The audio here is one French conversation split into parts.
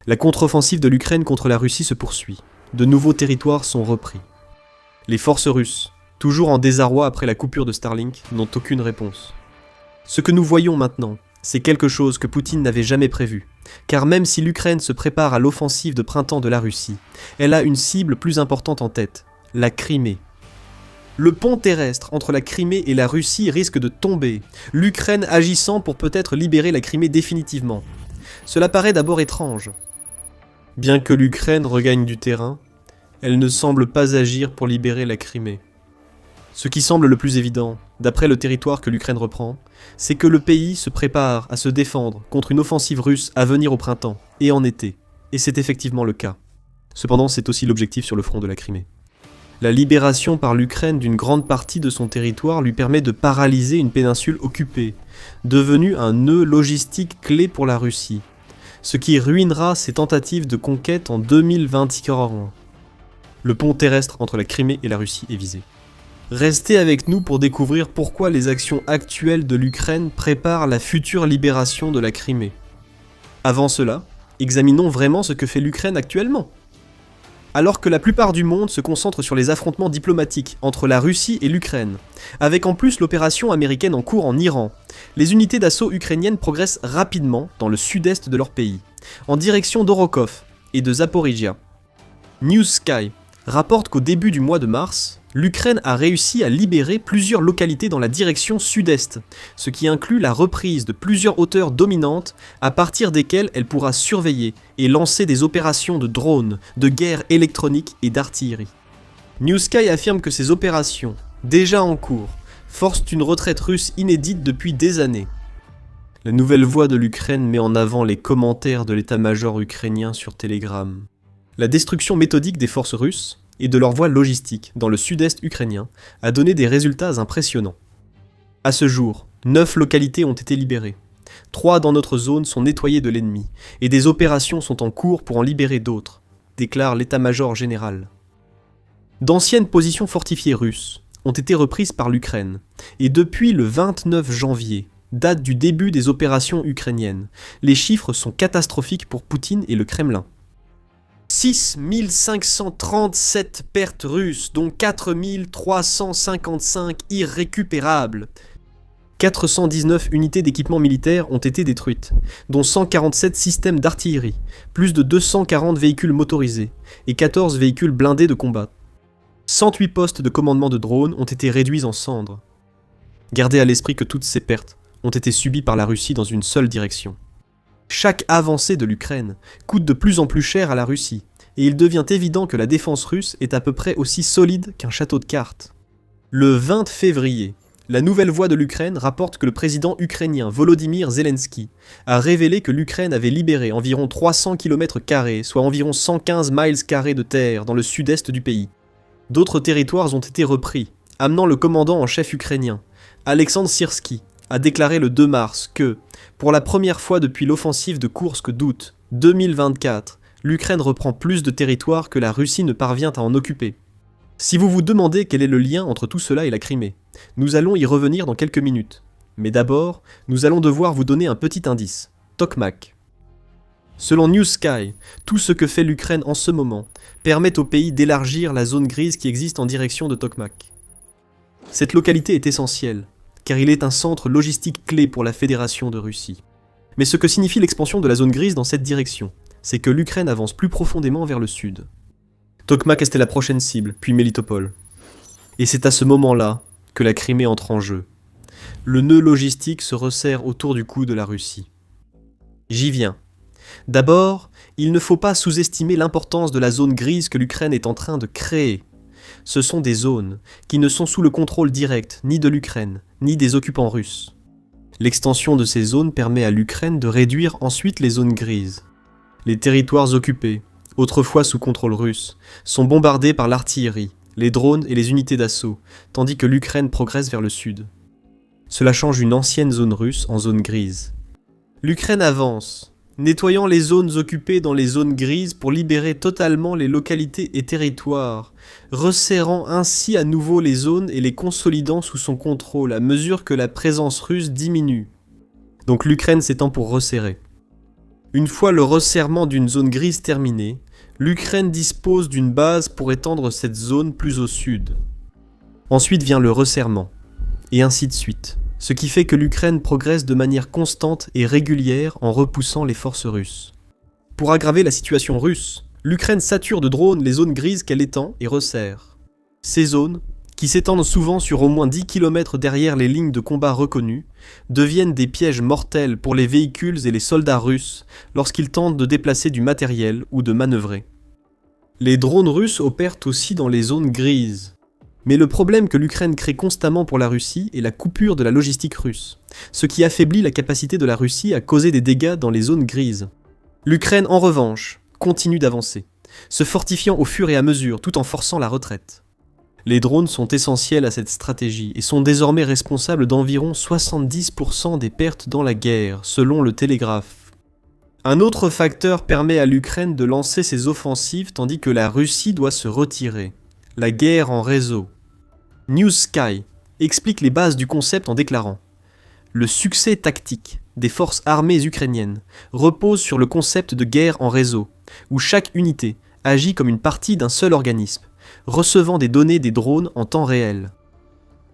La contre-offensive de l'Ukraine contre la Russie se poursuit. De nouveaux territoires sont repris. Les forces russes, toujours en désarroi après la coupure de Starlink, n'ont aucune réponse. Ce que nous voyons maintenant, c'est quelque chose que Poutine n'avait jamais prévu, car même si l'Ukraine se prépare à l'offensive de printemps de la Russie, elle a une cible plus importante en tête, la Crimée. Le pont terrestre entre la Crimée et la Russie risque de tomber, l'Ukraine agissant pour peut-être libérer la Crimée définitivement. Cela paraît d'abord étrange. Bien que l'Ukraine regagne du terrain, elle ne semble pas agir pour libérer la Crimée. Ce qui semble le plus évident, d'après le territoire que l'Ukraine reprend, c'est que le pays se prépare à se défendre contre une offensive russe à venir au printemps et en été, et c'est effectivement le cas. Cependant, c'est aussi l'objectif sur le front de la Crimée. La libération par l'Ukraine d'une grande partie de son territoire lui permet de paralyser une péninsule occupée, devenue un nœud logistique clé pour la Russie, ce qui ruinera ses tentatives de conquête en 2021. Le pont terrestre entre la Crimée et la Russie est visé. Restez avec nous pour découvrir pourquoi les actions actuelles de l'Ukraine préparent la future libération de la Crimée. Avant cela, examinons vraiment ce que fait l'Ukraine actuellement. Alors que la plupart du monde se concentre sur les affrontements diplomatiques entre la Russie et l'Ukraine, avec en plus l'opération américaine en cours en Iran, les unités d'assaut ukrainiennes progressent rapidement dans le sud-est de leur pays, en direction d'Orokov et de Zaporizhia. News Sky rapporte qu'au début du mois de mars, l'Ukraine a réussi à libérer plusieurs localités dans la direction sud-est, ce qui inclut la reprise de plusieurs hauteurs dominantes à partir desquelles elle pourra surveiller et lancer des opérations de drones, de guerre électronique et d'artillerie. New Sky affirme que ces opérations, déjà en cours, forcent une retraite russe inédite depuis des années. La nouvelle voix de l'Ukraine met en avant les commentaires de l'état-major ukrainien sur Telegram. La destruction méthodique des forces russes et de leur voie logistique dans le sud-est ukrainien a donné des résultats impressionnants. À ce jour, 9 localités ont été libérées. 3 dans notre zone sont nettoyées de l'ennemi, et des opérations sont en cours pour en libérer d'autres, déclare l'état-major général. D'anciennes positions fortifiées russes ont été reprises par l'Ukraine, et depuis le 29 janvier, date du début des opérations ukrainiennes, les chiffres sont catastrophiques pour Poutine et le Kremlin. 6 537 pertes russes, dont 4 355 irrécupérables. 419 unités d'équipement militaire ont été détruites, dont 147 systèmes d'artillerie, plus de 240 véhicules motorisés et 14 véhicules blindés de combat. 108 postes de commandement de drones ont été réduits en cendres. Gardez à l'esprit que toutes ces pertes ont été subies par la Russie dans une seule direction. Chaque avancée de l'Ukraine coûte de plus en plus cher à la Russie, et il devient évident que la défense russe est à peu près aussi solide qu'un château de cartes. Le 20 février, la nouvelle voix de l'Ukraine rapporte que le président ukrainien Volodymyr Zelensky a révélé que l'Ukraine avait libéré environ 300 km², soit environ 115 miles carrés de terre dans le sud-est du pays. D'autres territoires ont été repris, amenant le commandant en chef ukrainien, Alexandre Syrsky, a déclaré le 2 mars que, pour la première fois depuis l'offensive de Koursk d'août 2024, l'Ukraine reprend plus de territoire que la Russie ne parvient à en occuper. Si vous vous demandez quel est le lien entre tout cela et la Crimée, nous allons y revenir dans quelques minutes. Mais d'abord, nous allons devoir vous donner un petit indice. Tokmak. Selon New Sky, tout ce que fait l'Ukraine en ce moment permet au pays d'élargir la zone grise qui existe en direction de Tokmak. Cette localité est essentielle, car il est un centre logistique clé pour la Fédération de Russie. Mais ce que signifie l'expansion de la zone grise dans cette direction, c'est que l'Ukraine avance plus profondément vers le sud. Tokmak était la prochaine cible, puis Melitopol. Et c'est à ce moment-là que la Crimée entre en jeu. Le nœud logistique se resserre autour du cou de la Russie. J'y viens. D'abord, il ne faut pas sous-estimer l'importance de la zone grise que l'Ukraine est en train de créer. Ce sont des zones qui ne sont sous le contrôle direct ni de l'Ukraine, ni des occupants russes. L'extension de ces zones permet à l'Ukraine de réduire ensuite les zones grises. Les territoires occupés, autrefois sous contrôle russe, sont bombardés par l'artillerie, les drones et les unités d'assaut, tandis que l'Ukraine progresse vers le sud. Cela change une ancienne zone russe en zone grise. L'Ukraine avance, nettoyant les zones occupées dans les zones grises pour libérer totalement les localités et territoires, resserrant ainsi à nouveau les zones et les consolidant sous son contrôle à mesure que la présence russe diminue. Donc l'Ukraine s'étend pour resserrer. Une fois le resserrement d'une zone grise terminé, l'Ukraine dispose d'une base pour étendre cette zone plus au sud. Ensuite vient le resserrement, et ainsi de suite, ce qui fait que l'Ukraine progresse de manière constante et régulière en repoussant les forces russes. Pour aggraver la situation russe, l'Ukraine sature de drones les zones grises qu'elle étend et resserre. Ces zones, qui s'étendent souvent sur au moins 10 km derrière les lignes de combat reconnues, deviennent des pièges mortels pour les véhicules et les soldats russes lorsqu'ils tentent de déplacer du matériel ou de manœuvrer. Les drones russes opèrent aussi dans les zones grises. Mais le problème que l'Ukraine crée constamment pour la Russie est la coupure de la logistique russe, ce qui affaiblit la capacité de la Russie à causer des dégâts dans les zones grises. L'Ukraine, en revanche, continue d'avancer, se fortifiant au fur et à mesure tout en forçant la retraite. Les drones sont essentiels à cette stratégie et sont désormais responsables d'environ 70% des pertes dans la guerre, selon le Télégraphe. Un autre facteur permet à l'Ukraine de lancer ses offensives tandis que la Russie doit se retirer. La guerre en réseau. News Sky explique les bases du concept en déclarant « Le succès tactique des forces armées ukrainiennes repose sur le concept de guerre en réseau, où chaque unité agit comme une partie d'un seul organisme, recevant des données des drones en temps réel.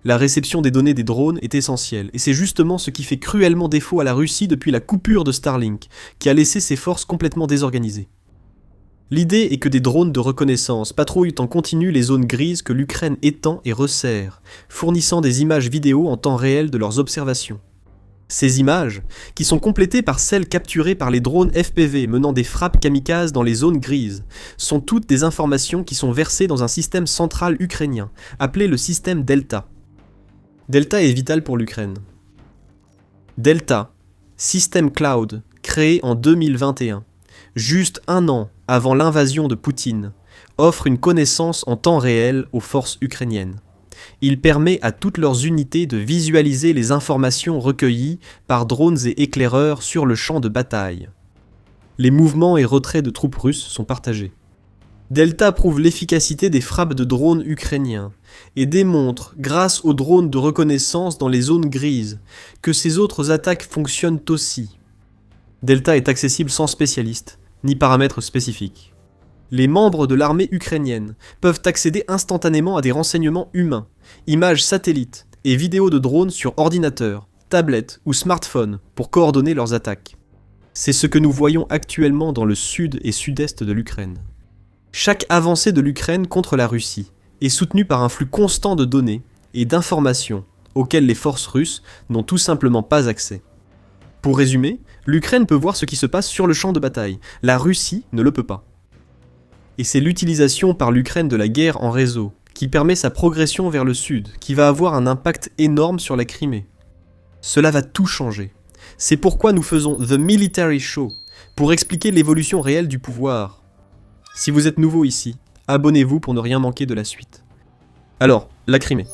La réception des données des drones est essentielle, et c'est justement ce qui fait cruellement défaut à la Russie depuis la coupure de Starlink, qui a laissé ses forces complètement désorganisées. L'idée est que des drones de reconnaissance patrouillent en continu les zones grises que l'Ukraine étend et resserre, fournissant des images vidéo en temps réel de leurs observations. Ces images, qui sont complétées par celles capturées par les drones FPV menant des frappes kamikazes dans les zones grises, sont toutes des informations qui sont versées dans un système central ukrainien, appelé le système Delta. Delta est vital pour l'Ukraine. Delta, système cloud, créé en 2021, juste un an avant l'invasion de Poutine, offre une connaissance en temps réel aux forces ukrainiennes. Il permet à toutes leurs unités de visualiser les informations recueillies par drones et éclaireurs sur le champ de bataille. Les mouvements et retraits de troupes russes sont partagés. Delta prouve l'efficacité des frappes de drones ukrainiens et démontre, grâce aux drones de reconnaissance dans les zones grises, que ces autres attaques fonctionnent aussi. Delta est accessible sans spécialiste, ni paramètres spécifiques. Les membres de l'armée ukrainienne peuvent accéder instantanément à des renseignements humains, images satellites et vidéos de drones sur ordinateur, tablette ou smartphone pour coordonner leurs attaques. C'est ce que nous voyons actuellement dans le sud et sud-est de l'Ukraine. Chaque avancée de l'Ukraine contre la Russie est soutenue par un flux constant de données et d'informations auxquelles les forces russes n'ont tout simplement pas accès. Pour résumer, l'Ukraine peut voir ce qui se passe sur le champ de bataille, la Russie ne le peut pas. Et c'est l'utilisation par l'Ukraine de la guerre en réseau qui permet sa progression vers le sud, qui va avoir un impact énorme sur la Crimée. Cela va tout changer. C'est pourquoi nous faisons The Military Show, pour expliquer l'évolution réelle du pouvoir. Si vous êtes nouveau ici, abonnez-vous pour ne rien manquer de la suite. Alors, la Crimée.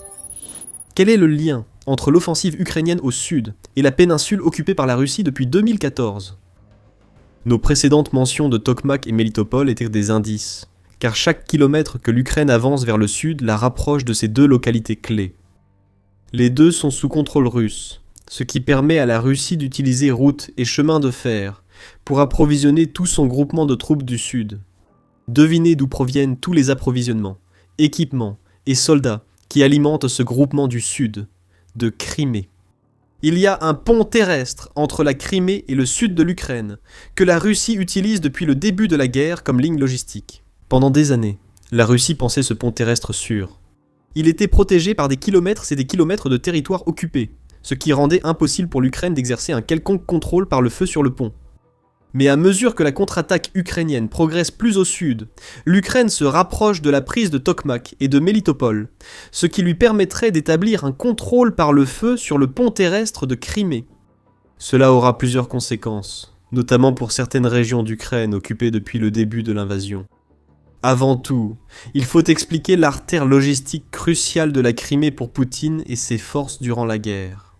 Quel est le lien entre l'offensive ukrainienne au sud et la péninsule occupée par la Russie depuis 2014 ? Nos précédentes mentions de Tokmak et Melitopol étaient des indices, car chaque kilomètre que l'Ukraine avance vers le sud la rapproche de ces deux localités clés. Les deux sont sous contrôle russe, ce qui permet à la Russie d'utiliser routes et chemins de fer pour approvisionner tout son groupement de troupes du sud. Devinez d'où proviennent tous les approvisionnements, équipements et soldats qui alimentent ce groupement du sud, de Crimée. Il y a un pont terrestre entre la Crimée et le sud de l'Ukraine, que la Russie utilise depuis le début de la guerre comme ligne logistique. Pendant des années, la Russie pensait ce pont terrestre sûr. Il était protégé par des kilomètres et des kilomètres de territoire occupé, ce qui rendait impossible pour l'Ukraine d'exercer un quelconque contrôle par le feu sur le pont. Mais à mesure que la contre-attaque ukrainienne progresse plus au sud, l'Ukraine se rapproche de la prise de Tokmak et de Melitopol, ce qui lui permettrait d'établir un contrôle par le feu sur le pont terrestre de Crimée. Cela aura plusieurs conséquences, notamment pour certaines régions d'Ukraine occupées depuis le début de l'invasion. Avant tout, il faut expliquer l'artère logistique cruciale de la Crimée pour Poutine et ses forces durant la guerre.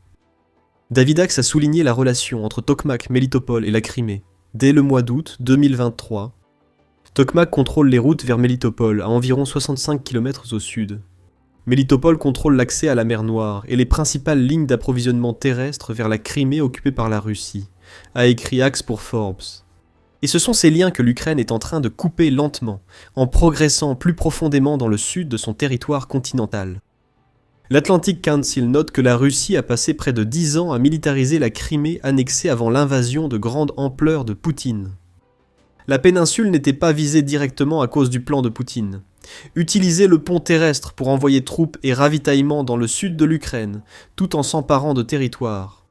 David Axe a souligné la relation entre Tokmak, Melitopol et la Crimée. Dès le mois d'août 2023, Tokmak contrôle les routes vers Melitopol, à environ 65 km au sud. Melitopol contrôle l'accès à la mer Noire et les principales lignes d'approvisionnement terrestre vers la Crimée occupée par la Russie, a écrit Axe pour Forbes. Et ce sont ces liens que l'Ukraine est en train de couper lentement, en progressant plus profondément dans le sud de son territoire continental. L'Atlantic Council note que la Russie a passé près de 10 ans à militariser la Crimée annexée avant l'invasion de grande ampleur de Poutine. La péninsule n'était pas visée directement à cause du plan de Poutine. Utiliser le pont terrestre pour envoyer troupes et ravitaillements dans le sud de l'Ukraine, tout en s'emparant de territoires.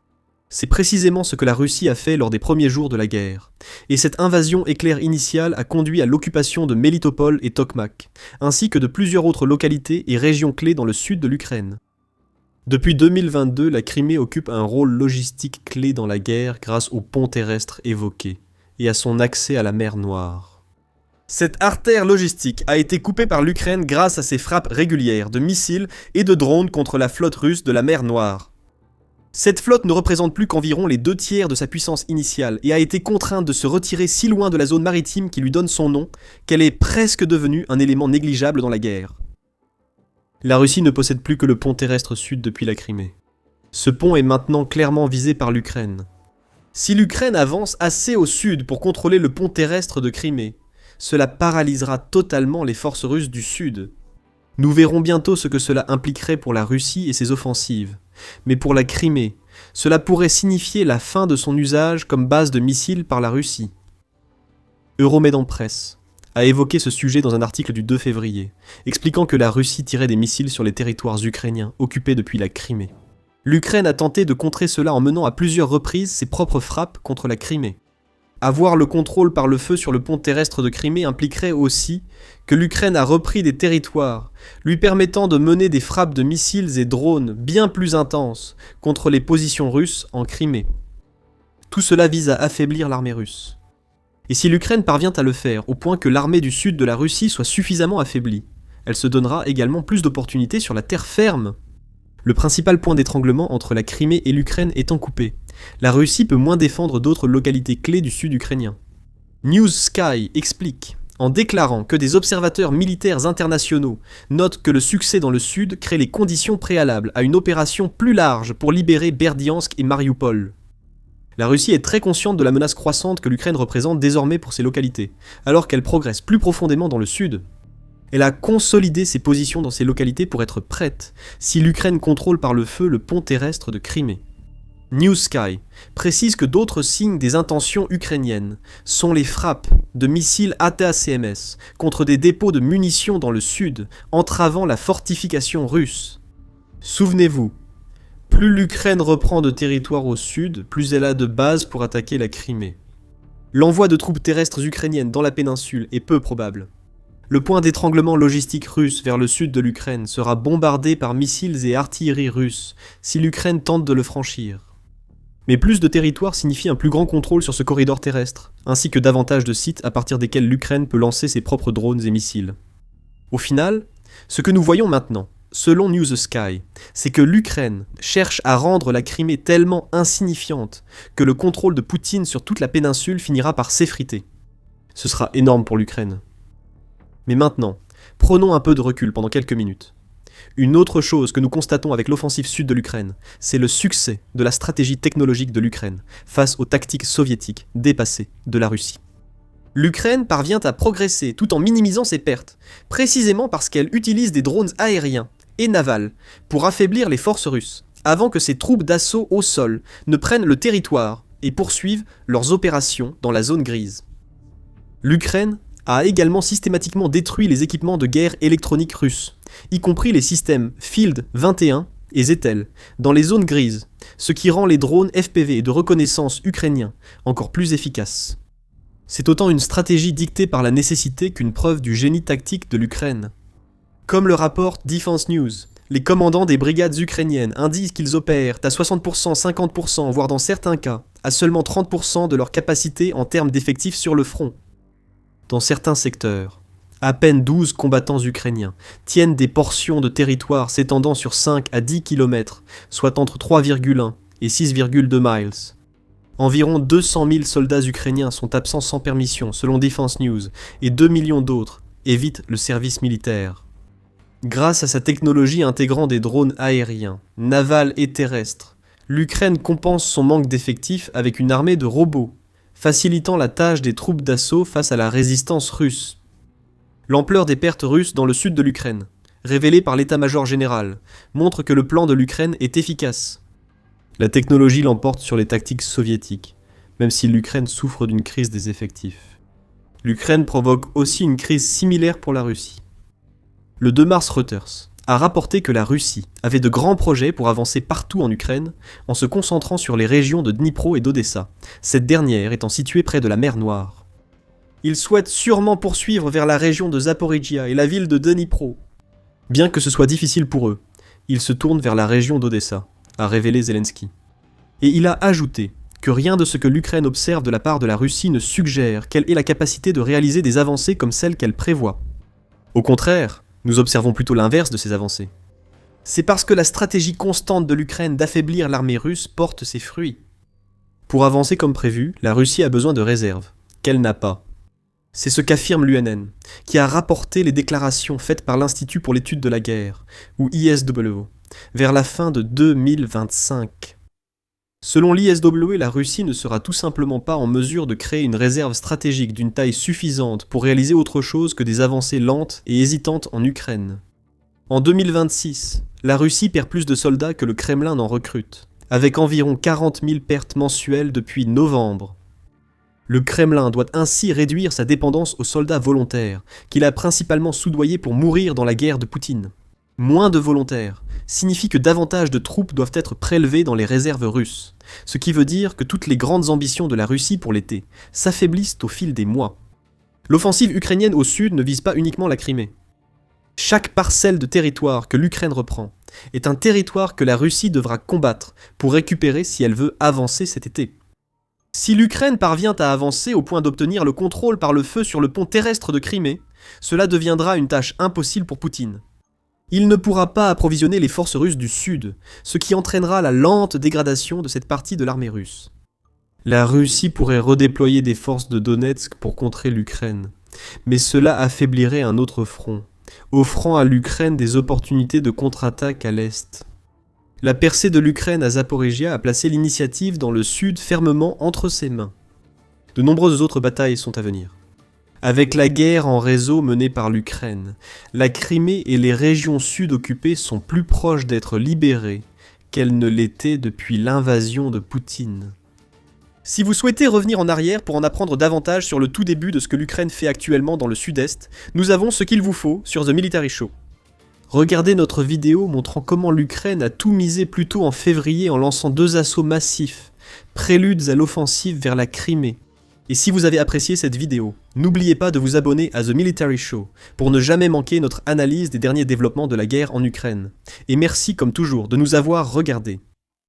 C'est précisément ce que la Russie a fait lors des premiers jours de la guerre. Et cette invasion éclair initiale a conduit à l'occupation de Melitopol et Tokmak, ainsi que de plusieurs autres localités et régions clés dans le sud de l'Ukraine. Depuis 2022, la Crimée occupe un rôle logistique clé dans la guerre grâce au pont terrestre évoqué, et à son accès à la mer Noire. Cette artère logistique a été coupée par l'Ukraine grâce à ses frappes régulières de missiles et de drones contre la flotte russe de la mer Noire. Cette flotte ne représente plus qu'environ les 2/3 de sa puissance initiale et a été contrainte de se retirer si loin de la zone maritime qui lui donne son nom qu'elle est presque devenue un élément négligeable dans la guerre. La Russie ne possède plus que le pont terrestre sud depuis la Crimée. Ce pont est maintenant clairement visé par l'Ukraine. Si l'Ukraine avance assez au sud pour contrôler le pont terrestre de Crimée, cela paralysera totalement les forces russes du sud. Nous verrons bientôt ce que cela impliquerait pour la Russie et ses offensives. Mais pour la Crimée, cela pourrait signifier la fin de son usage comme base de missiles par la Russie. Euromed Press a évoqué ce sujet dans un article du 2 février, expliquant que la Russie tirait des missiles sur les territoires ukrainiens occupés depuis la Crimée. L'Ukraine a tenté de contrer cela en menant à plusieurs reprises ses propres frappes contre la Crimée. Avoir le contrôle par le feu sur le pont terrestre de Crimée impliquerait aussi que l'Ukraine a repris des territoires, lui permettant de mener des frappes de missiles et drones bien plus intenses contre les positions russes en Crimée. Tout cela vise à affaiblir l'armée russe. Et si l'Ukraine parvient à le faire au point que l'armée du sud de la Russie soit suffisamment affaiblie, elle se donnera également plus d'opportunités sur la terre ferme. Le principal point d'étranglement entre la Crimée et l'Ukraine étant coupé, la Russie peut moins défendre d'autres localités clés du sud ukrainien. News Sky explique, en déclarant que des observateurs militaires internationaux notent que le succès dans le sud crée les conditions préalables à une opération plus large pour libérer Berdiansk et Mariupol. La Russie est très consciente de la menace croissante que l'Ukraine représente désormais pour ces localités, alors qu'elle progresse plus profondément dans le sud. Elle a consolidé ses positions dans ces localités pour être prête si l'Ukraine contrôle par le feu le pont terrestre de Crimée. New Sky précise que d'autres signes des intentions ukrainiennes sont les frappes de missiles ATACMS contre des dépôts de munitions dans le sud, entravant la fortification russe. Souvenez-vous, plus l'Ukraine reprend de territoire au sud, plus elle a de bases pour attaquer la Crimée. L'envoi de troupes terrestres ukrainiennes dans la péninsule est peu probable. Le point d'étranglement logistique russe vers le sud de l'Ukraine sera bombardé par missiles et artillerie russes si l'Ukraine tente de le franchir. Mais plus de territoire signifie un plus grand contrôle sur ce corridor terrestre, ainsi que davantage de sites à partir desquels l'Ukraine peut lancer ses propres drones et missiles. Au final, ce que nous voyons maintenant, selon News Sky, c'est que l'Ukraine cherche à rendre la Crimée tellement insignifiante que le contrôle de Poutine sur toute la péninsule finira par s'effriter. Ce sera énorme pour l'Ukraine. Mais maintenant, prenons un peu de recul pendant quelques minutes. Une autre chose que nous constatons avec l'offensive sud de l'Ukraine, c'est le succès de la stratégie technologique de l'Ukraine face aux tactiques soviétiques dépassées de la Russie. L'Ukraine parvient à progresser tout en minimisant ses pertes, précisément parce qu'elle utilise des drones aériens et navals pour affaiblir les forces russes, avant que ses troupes d'assaut au sol ne prennent le territoire et poursuivent leurs opérations dans la zone grise. L'Ukraine a également systématiquement détruit les équipements de guerre électroniques russes, y compris les systèmes Field 21 et Zetel, dans les zones grises, ce qui rend les drones FPV de reconnaissance ukrainiens encore plus efficaces. C'est autant une stratégie dictée par la nécessité qu'une preuve du génie tactique de l'Ukraine. Comme le rapporte Defense News, les commandants des brigades ukrainiennes indiquent qu'ils opèrent à 60%, 50%, voire dans certains cas, à seulement 30% de leur capacité en termes d'effectifs sur le front. Dans certains secteurs, à peine 12 combattants ukrainiens tiennent des portions de territoire s'étendant sur 5 à 10 km, soit entre 3,1 et 6,2 miles. Environ 200 000 soldats ukrainiens sont absents sans permission, selon Defense News, et 2 millions d'autres évitent le service militaire. Grâce à sa technologie intégrant des drones aériens, navals et terrestres, l'Ukraine compense son manque d'effectifs avec une armée de robots, facilitant la tâche des troupes d'assaut face à la résistance russe. L'ampleur des pertes russes dans le sud de l'Ukraine, révélée par l'état-major général, montre que le plan de l'Ukraine est efficace. La technologie l'emporte sur les tactiques soviétiques, même si l'Ukraine souffre d'une crise des effectifs. L'Ukraine provoque aussi une crise similaire pour la Russie. Le 2 mars, Reuters a rapporté que la Russie avait de grands projets pour avancer partout en Ukraine en se concentrant sur les régions de Dnipro et d'Odessa, cette dernière étant située près de la mer Noire. Ils souhaitent sûrement poursuivre vers la région de Zaporijia et la ville de Dnipro. Bien que ce soit difficile pour eux, ils se tournent vers la région d'Odessa, a révélé Zelensky. Et il a ajouté que rien de ce que l'Ukraine observe de la part de la Russie ne suggère qu'elle ait la capacité de réaliser des avancées comme celles qu'elle prévoit. Au contraire, nous observons plutôt l'inverse de ces avancées. C'est parce que la stratégie constante de l'Ukraine d'affaiblir l'armée russe porte ses fruits. Pour avancer comme prévu, la Russie a besoin de réserves, qu'elle n'a pas. C'est ce qu'affirme l'UNN, qui a rapporté les déclarations faites par l'Institut pour l'étude de la guerre, ou ISW, vers la fin de 2025. Selon l'ISW, la Russie ne sera tout simplement pas en mesure de créer une réserve stratégique d'une taille suffisante pour réaliser autre chose que des avancées lentes et hésitantes en Ukraine. En 2026, la Russie perd plus de soldats que le Kremlin n'en recrute, avec environ 40 000 pertes mensuelles depuis novembre. Le Kremlin doit ainsi réduire sa dépendance aux soldats volontaires, qu'il a principalement soudoyés pour mourir dans la guerre de Poutine. Moins de volontaires signifie que davantage de troupes doivent être prélevées dans les réserves russes, ce qui veut dire que toutes les grandes ambitions de la Russie pour l'été s'affaiblissent au fil des mois. L'offensive ukrainienne au sud ne vise pas uniquement la Crimée. Chaque parcelle de territoire que l'Ukraine reprend est un territoire que la Russie devra combattre pour récupérer si elle veut avancer cet été. Si l'Ukraine parvient à avancer au point d'obtenir le contrôle par le feu sur le pont terrestre de Crimée, cela deviendra une tâche impossible pour Poutine. Il ne pourra pas approvisionner les forces russes du sud, ce qui entraînera la lente dégradation de cette partie de l'armée russe. La Russie pourrait redéployer des forces de Donetsk pour contrer l'Ukraine, mais cela affaiblirait un autre front, offrant à l'Ukraine des opportunités de contre-attaque à l'est. La percée de l'Ukraine à Zaporijia a placé l'initiative dans le sud fermement entre ses mains. De nombreuses autres batailles sont à venir. Avec la guerre en réseau menée par l'Ukraine, la Crimée et les régions sud occupées sont plus proches d'être libérées qu'elles ne l'étaient depuis l'invasion de Poutine. Si vous souhaitez revenir en arrière pour en apprendre davantage sur le tout début de ce que l'Ukraine fait actuellement dans le sud-est, nous avons ce qu'il vous faut sur The Military Show. Regardez notre vidéo montrant comment l'Ukraine a tout misé plus tôt en février en lançant 2 assauts massifs, préludes à l'offensive vers la Crimée. Et si vous avez apprécié cette vidéo, n'oubliez pas de vous abonner à The Military Show pour ne jamais manquer notre analyse des derniers développements de la guerre en Ukraine. Et merci comme toujours de nous avoir regardés.